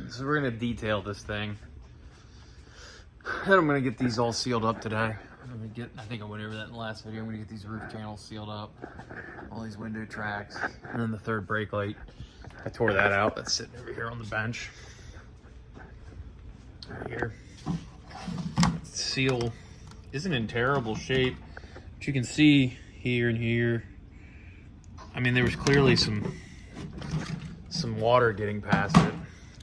So we're gonna detail this thing. And I'm gonna get these all sealed up today. I think I went over that in the last video. I'm gonna get these roof channels sealed up, all these window tracks, and then the third brake light. I tore that out. That's sitting over here on the bench. Right here. Seal isn't in terrible shape, but you can see here and here. I mean, there was clearly some water getting past it.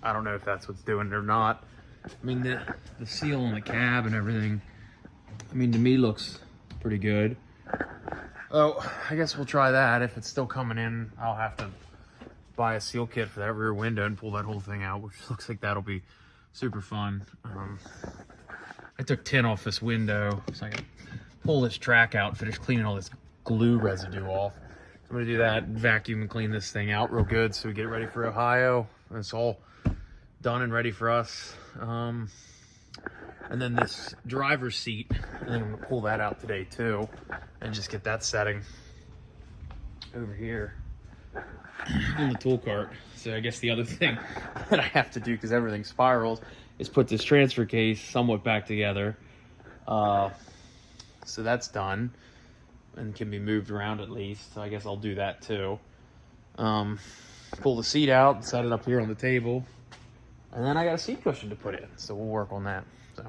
I don't know if that's what's doing it or not. I mean, the seal on the cab and everything, I mean, to me looks pretty good. Oh, I guess we'll try that. If it's still coming in, I'll have to buy a seal kit for that rear window and pull that whole thing out, which looks like that'll be super fun. I took tin off this window so I can pull this track out and finish cleaning all this glue residue off. So I'm gonna do that, vacuum and clean this thing out real good so we get it ready for Ohio. And it's all done and ready for us. And then this driver's seat, I think I'm gonna pull that out today too and just get that setting over here on the tool cart. So I guess the other thing that I have to do, because everything spirals, is put this transfer case somewhat back together. So that's done and can be moved around at least. So I guess I'll do that too. Pull the seat out and set it up here on the table. And then I got a seat cushion to put in. So we'll work on that. So.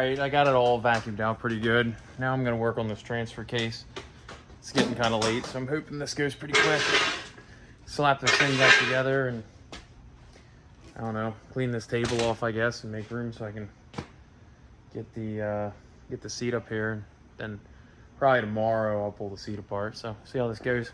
right, I got it all vacuumed out pretty good. Now I'm gonna work on this transfer case. It's getting kind of late, so I'm hoping this goes pretty quick. Slap this thing back together and, I don't know, clean this table off, I guess, and make room so I can get the seat up here. And then probably tomorrow I'll pull the seat apart. So see how this goes.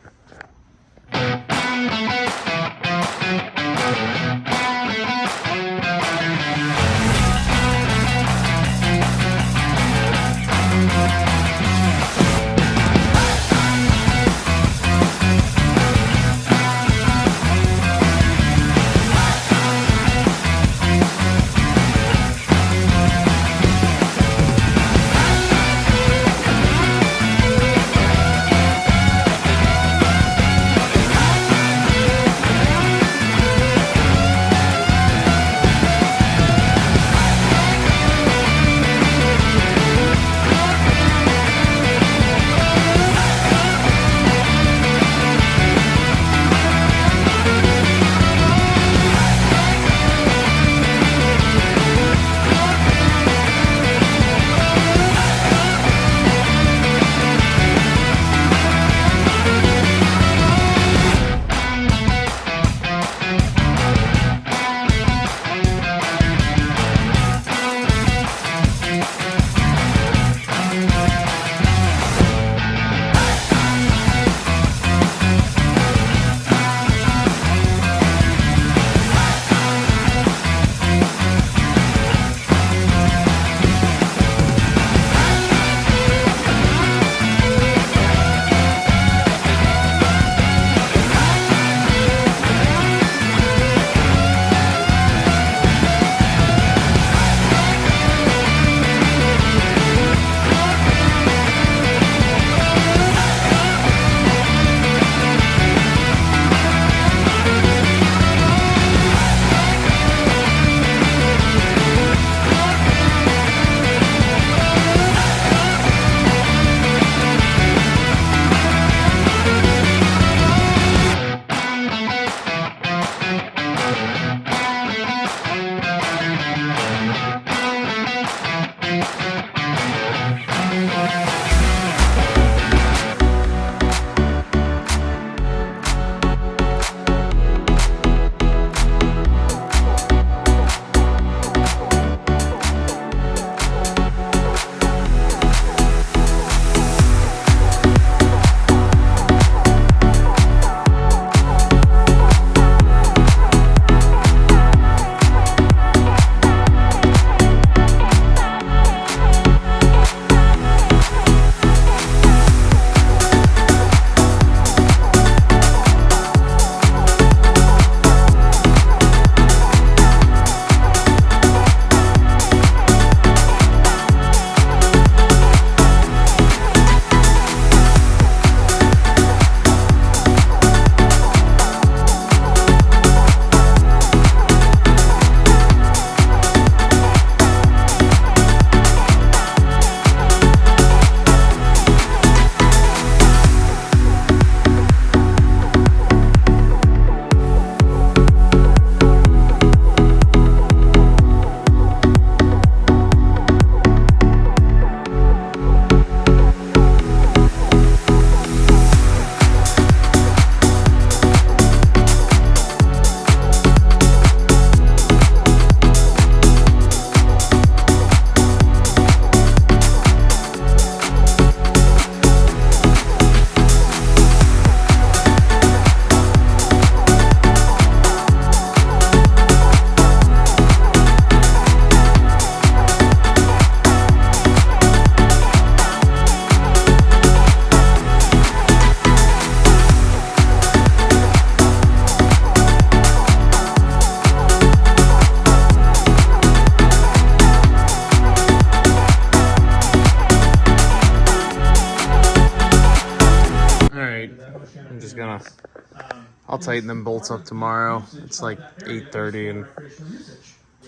I'll tighten them bolts up tomorrow. It's like 8:30 and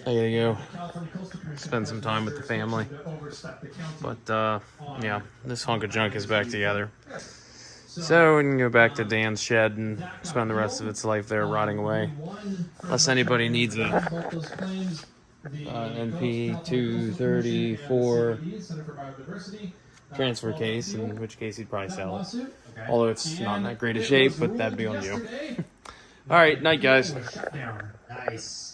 I gotta go spend some time with the family. But yeah, this hunk of junk is back together. So we can go back to Dan's shed and spend the rest of its life there rotting away. Unless anybody needs a NP 234 transfer case, in which case he'd probably sell it. Although it's not in that great a shape, but that'd be on you. All right, night, guys. Nice.